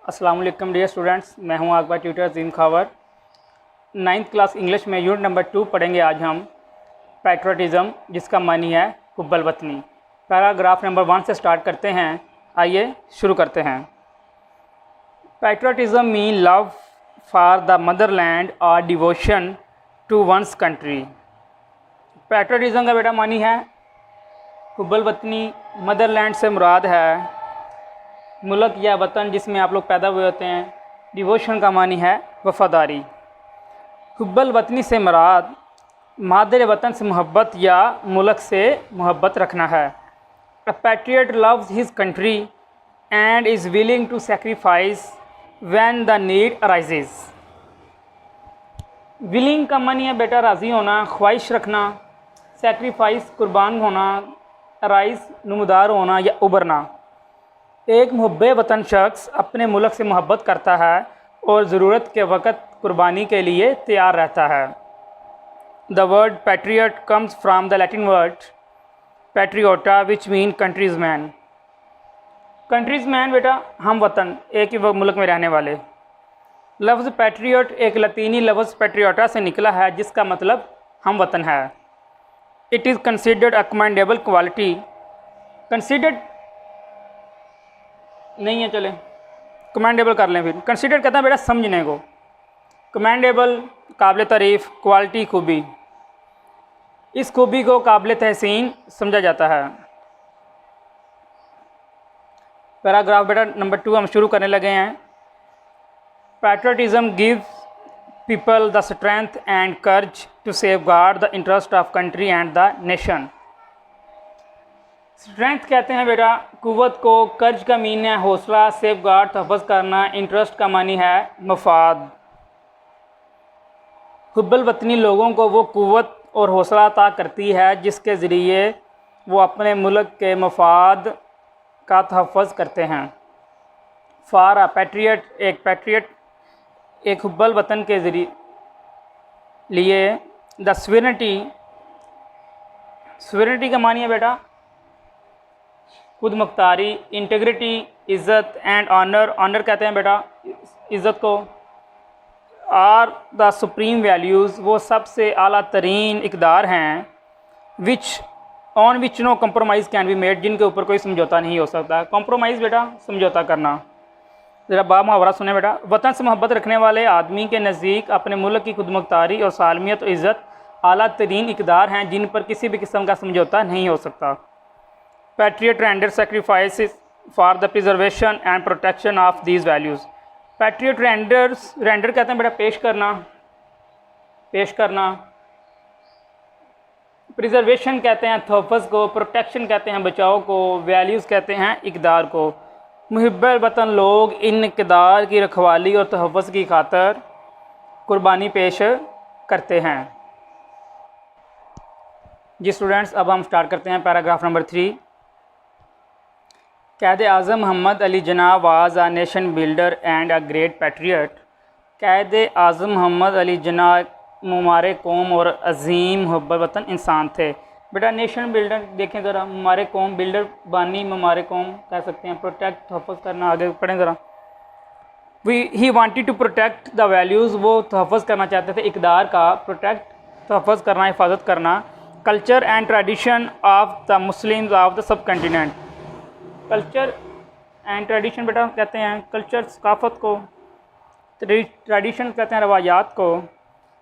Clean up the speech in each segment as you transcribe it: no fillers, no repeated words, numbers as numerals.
अस्सलाम वालेकुम dear students, मैं हूं आपका ट्यूटर अजीम खावर। 9th क्लास इंग्लिश में यूनिट नंबर 2 पढ़ेंगे आज हम पैट्रियटिज़म, जिसका मानी है हुब्बल वतनी। पैराग्राफ नंबर 1 से स्टार्ट करते हैं। आइए शुरू करते हैं। Patriotism mean love for the motherland और devotion to one's country. Patriotism का बेटा मानी है हुब्बल वतनी। मदरलैंड से मुराद है मुल्क या वतन जिसमें आप लोग पैदा हुए होते हैं। डिवोशन का मानी है वफ़ादारी। हुब्बल वतनी से मुराद मादर वतन से मोहब्बत या मुल्क से मोहब्बत रखना है। A patriot loves his country and is willing to sacrifice when the need arises. Willing का मानी है बेटा राज़ी होना, ख्वाहिश रखना। सेक्रीफाइस कुर्बान होना, अराइज नमदार होना या उभरना। एक मुहब्बे वतन शख्स अपने मुल्क से मोहब्बत करता है और ज़रूरत के वक़्त कुर्बानी के लिए तैयार रहता है। The word patriot comes from the Latin word patriota which mean countryman. Countryman बेटा हम वतन, एक ही मुल्क में रहने वाले। लफ्ज़ पैट्रियट एक लतीनी लफ्ज़ पैट्रियोटा से निकला है जिसका मतलब हम वतन है। It is considered a commendable quality. Considered नहीं है, चले कमेंडेबल कर लें फिर। कंसिडर कहते हैं बेटा समझने को, कमेंडेबल काबिल तारीफ़, क्वालिटी खूबी। इस खूबी को काबिल तहसीन समझा जाता है। पैराग्राफ बेटा नंबर 2 हम शुरू करने लगे हैं। Patriotism gives people the strength and courage to safeguard the interest of country and the nation. Strength कहते हैं बेटा कुव्वत को, कर्ज का मीन है हौसला, सेफ गार्ड तहफ़्फ़ुज़ करना, इंटरेस्ट का मानी है मफाद। हुब्बल वतनी लोगों को वो कुव्वत और हौसला अता करती है जिसके ज़रिए वो अपने मुल्क के मफाद का तहफ़्फ़ुज़ करते हैं। फॉर अ पैट्रियट एक हुब्बल वतन के ज़रिए लिए द स्वेरनिटी का मानी है बेटा खुद मुख्तारी, इंटेग्रिटी, इज़्ज़त एंड ऑनर। ऑनर कहते हैं बेटा इज़्ज़त को। आर द सुप्रीम वैल्यूज़ वो सबसे आला तरीन इक़दार हैं on which no compromise can be made, जिनके ऊपर कोई समझौता नहीं हो सकता। कॉम्प्रोमाइज़ बेटा समझौता करना। ज़रा बा मुहावरा सुने बेटा। वतन से मोहब्बत रखने वाले आदमी के नज़दीक अपने मुल्क की खुद मुख्तारी और सालमियत और इज़्ज़त आला तरीन इक़दार हैं जिन पर किसी भी किस्म का समझौता नहीं हो सकता। Patriot render sacrifices for the preservation and protection of these values। Patriot render कहते हैं बेटा पेश करना। प्रिजर्वेशन कहते हैं तहफ़्फ़ुज़ को, प्रोटेक्शन कहते हैं बचाव को, वैल्यूज़ कहते हैं इक़दार को। मुहिब्बुल वतन लोग इन इक़दार की रखवाली और तहफ़्फ़ुज़ की खातर कुर्बानी पेश करते हैं। जी स्टूडेंट्स, अब हम स्टार्ट करते हैं paragraph number 3। Quaid Azam Mohammad Ali Jinnah was a nation builder and a great patriot. Quaid Azam Mohammad Ali Jinnah मुमारे कौम और अजीम मुहब्बत वतन इंसान थे। बेटा नेशन बिल्डर देखें ज़रा, मुमारे कौम, बिल्डर बानी, मुमारे कौम कह सकते हैं, प्रोटेक्ट तहफ़्फ़ुज़ करना। आगे पढ़ें ज़रा। He wanted to protect the values वो तहफ़्फ़ुज़ करना चाहते थे इक़दार का, प्रोटेक्ट तहफ़्फ़ुज़ करना, हिफाजत करना। Culture and tradition of the Muslims of the sub continent. Culture and tradition बेटा कहते हैं कल्चर सकाफ़त को, ट्रेडिशन कहते हैं रवायात को।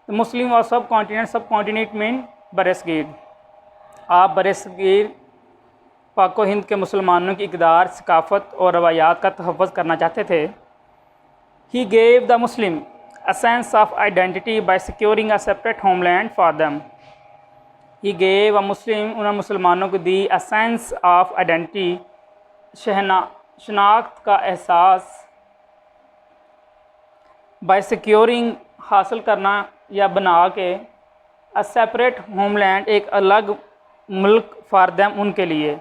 मुस्लिम और सब कॉन्टिनेंट मीन बरसगीर। आप बरसगीर पाको हिंद के मुसलमानों की इक़दार, सकाफ़त और रवायात का तहफ़्फ़ुज़ करना चाहते थे। He gave the Muslim a sense of identity by securing a separate homeland for them. He gave a Muslim, उन्होंने मुसलमानों को दी अ सेंस ऑफ आइडेंटिटी, शनाख्त का एहसास, बाय सिक्योरिंग हासिल करना या बना के, अ सेपरेट होमलैंड एक अलग मुल्क फॉर देम उनके लिए।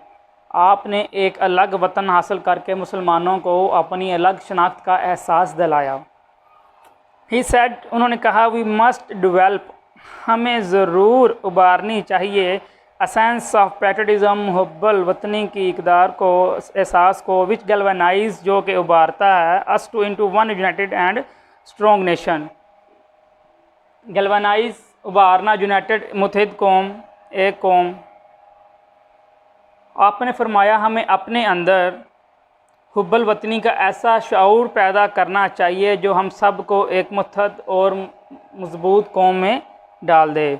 आपने एक अलग वतन हासिल करके मुसलमानों को अपनी अलग शनाख्त का एहसास दिलाया। ही सेड, उन्होंने कहा, वी मस्ट डेवलप, हमें ज़रूर उभारनी चाहिए अ सेंस ऑफ पैट्रियटिज्म, हुब्बुल वतनी की इकदार को, एहसास को, विच गैल्वनाइज जो कि उबारता है us to into one united and strong nation. Galvanize उबारना, यूनाइटेड मुत्तहिद कौम, एक कौम। आपने फरमाया हमें अपने अंदर हुब्बुल वतनी का ऐसा शऊर पैदा करना चाहिए जो हम सब को एक मुत्तहद और मजबूत कौम में डाल दे।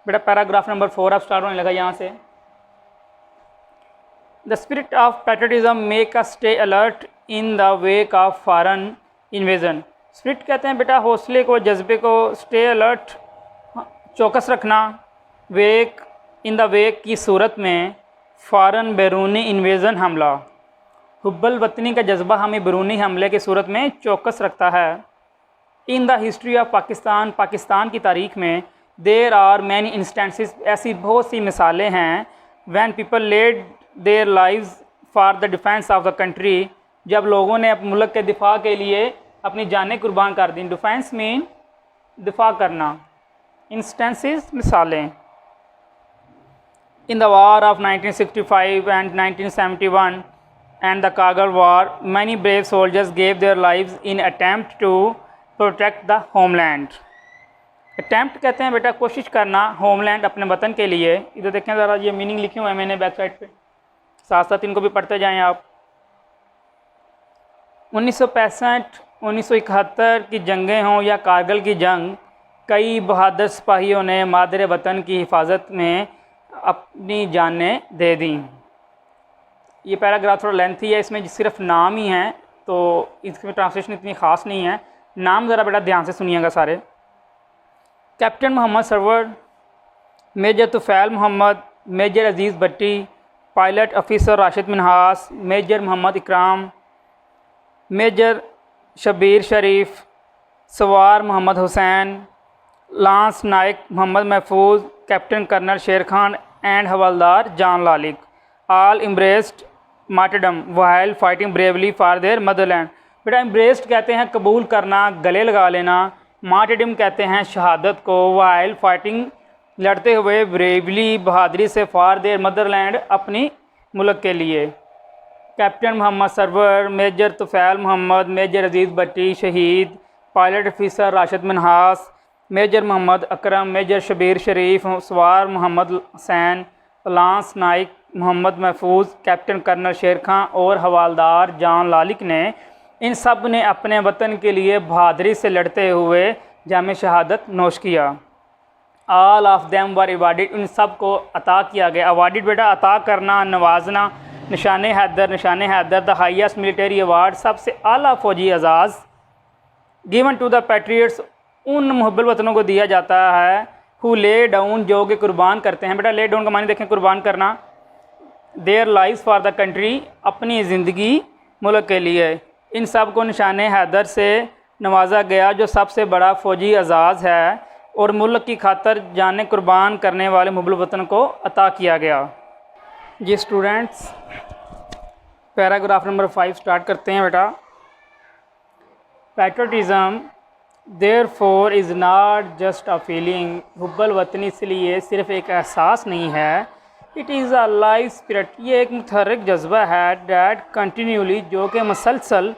बेटा पैराग्राफ नंबर 4 अब स्टार्ट होने लगा यहाँ से। The spirit of patriotism make us stay alert in the wake of foreign invasion. Spirit कहते हैं बेटा हौसले को, जज्बे को, स्टे अलर्ट चौकस रखना, वेक इन द वेक की सूरत में फ़ौरन बैरूनी इन्वेज़न हमला। हुब्बुल वतनी का जज्बा हमें बैरूनी हमले की सूरत में चौकस रखता है। In the history of Pakistan, Pakistan की तारीख़ में देर आर मैनी इंस्टेंसेस, ऐसी बहुत सी मिसालें हैं, when people led their lives for the defence of the country, जब लोगों ने अपने मुल्क के दिफा के लिए अपनी जानें कुर्बान कर दी। डिफेंस मीन दिफा करना, इंस्टेंसेस मिसालें। In the war of 1965 and 1971 and the Kargil war, many brave soldiers gave their lives in attempt to protect the homeland. Attempt कहते हैं बेटा कोशिश करना, homeland अपने वतन के लिए। इधर देखें ज़रा, ये मीनिंग लिखे हुए हैं मैंने बैक साइड पे, साथ साथ इनको भी पढ़ते जाएं आप। 1965, 1971 की जंगें हों या कारगिल की जंग, कई बहादुर सिपाहियों ने मादरे वतन की हिफाजत में अपनी जानें दे दी। ये पैराग्राफ थोड़ा लेंथी है, इसमें सिर्फ नाम ही हैं तो इसमें ट्रांसलेशन इतनी ख़ास नहीं है। नाम ज़रा बेटा ध्यान से सुनिएगा सारे। Captain Mohammad Sarwar, major Tufail Mohammad, major Aziz Bhatti, pilot officer Rashid Minhas, major Mohammad Ikram, major Shabbir Sharif, सवार मोहम्मद हुसैन, लांस नायक Mohammad Mahfuz, captain colonel Sher Khan and हवलदार Jan Lalik, all embraced martyrdom while fighting bravely for their motherland. बेटा एम्ब्रेस्ड कहते हैं कबूल करना, गले लगा लेना। मार्टरडम कहते हैं शहादत को। व्हाइल फाइटिंग लड़ते हुए, ब्रेवली बहादरी से, फॉर देयर मदरलैंड अपनी मुल्क के लिए। Captain Mohammad Sarwar, major Tufail Mohammad, major Aziz Bhatti शहीद, pilot officer Rashid Minhas, major Mohammad Akram, major Shabbir Sharif, सवार मोहम्मद हुसैन, लांस नाइक मोहम्मद महफूज, कैप्टन कर्नल शेर खान और हवालदार जान लालिक ने, इन सब ने अपने वतन के लिए बहादरी से लड़ते हुए जामे शहादत नोश किया। All of them were awarded, इन सब को अता किया गया। अवार्डेड बेटा अता करना, नवाजना। Nishan Haider, Nishan Haider the highest military award, सबसे आला फौजी एजाज़। गिवन टू द पैट्रियट्स, उन मुहब्बुल वतनों को दिया जाता है, हु ले डाउन जो कि कुर्बान करते हैं। बेटा ले डाउन का मानी देखें कुर्बान करना। There lives for the country, अपनी ज़िंदगी मुल्क के लिए। इन सब को निशान हैदर से नवाजा गया जो सबसे बड़ा फ़ौजी एजाज़ है और मुल्क की खातर जाने कुर्बान करने वाले मुहब्बुल वतन को अता किया गया। जी स्टूडेंट्स पैराग्राफ नंबर 5 स्टार्ट करते हैं बेटा। Patriotism therefore is not just a feeling, हुब्बुल वतनी इसलिए सिर्फ एक एहसास नहीं है, it is a life spirit, ये एक मुतहर्रिक जज्बा है, डैट कंटिन्यूली जो कि मुसलसल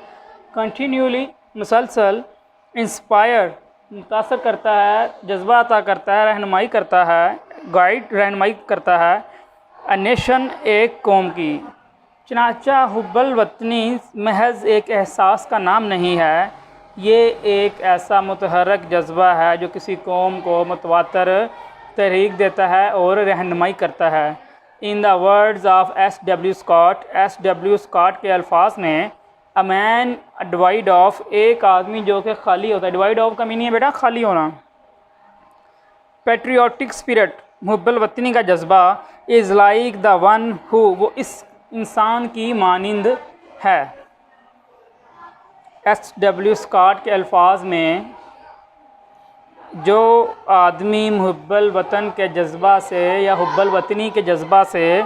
इंस्पायर मुतासर करता है, जज्बा अता करता है, रहनुमाई करता है, गाइड रहनुमाई करता है अ नेशन, एक कौम की। चनाचा हुब्बुल वतनी महज एक एहसास का नाम नहीं है, ये एक ऐसा मुतहर्रिक जज्बा है जो किसी कौम को मुतवातर तहरीक देता है और रहनुमाई करता है। In the words of S.W. Scott, S.W. Scott के अल्फाज में, अ मैन डिवाइड ऑफ, एक आदमी जो कि खाली होता है। डिवाइड ऑफ का मीनिंग है बेटा खाली होना। पैट्रियोटिक स्पिरिट, मुहब्बुल वतनी का जज्बा, is like the one who, वो इस इंसान की मानिंद है। S.W. स्कॉट के अल्फाज में, जो आदमी मुहब्बुल वतन के जज्बा से या हुब्बुल वतनी के जज्बा से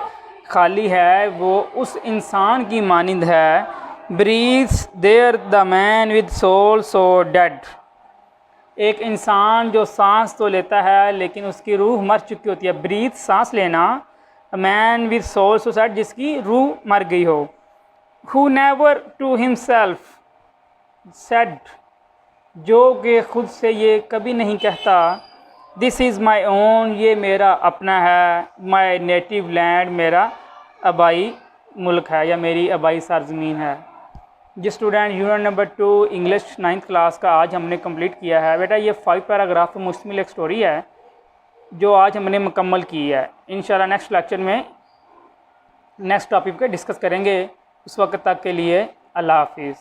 खाली है वो उस इंसान की मानिंद है। Breathes there the man with soul so dead, एक इंसान जो सांस तो लेता है लेकिन उसकी रूह मर चुकी होती है। ब्रीथ सांस लेना। A man with soul suicide, जिसकी रूह मर गई हो। Who never to himself said, जो कि खुद से ये कभी नहीं कहता दिस इज़ माई ओन, ये मेरा अपना है। माई नेटिव लैंड, मेरा आबाई मुल्क है या मेरी आबाई सरजमीन है। जी student, unit number 2 English 9th class का आज हमने कंप्लीट किया है। बेटा ये 5 पैराग्राफ पर मुश्तमिल एक स्टोरी है जो आज हमने मुकम्मल की है। इंशाल्लाह नेक्स्ट लेक्चर में नेक्स्ट टॉपिक पे डिस्कस करेंगे। उस वक्त तक के लिए अल्लाह हाफिज़।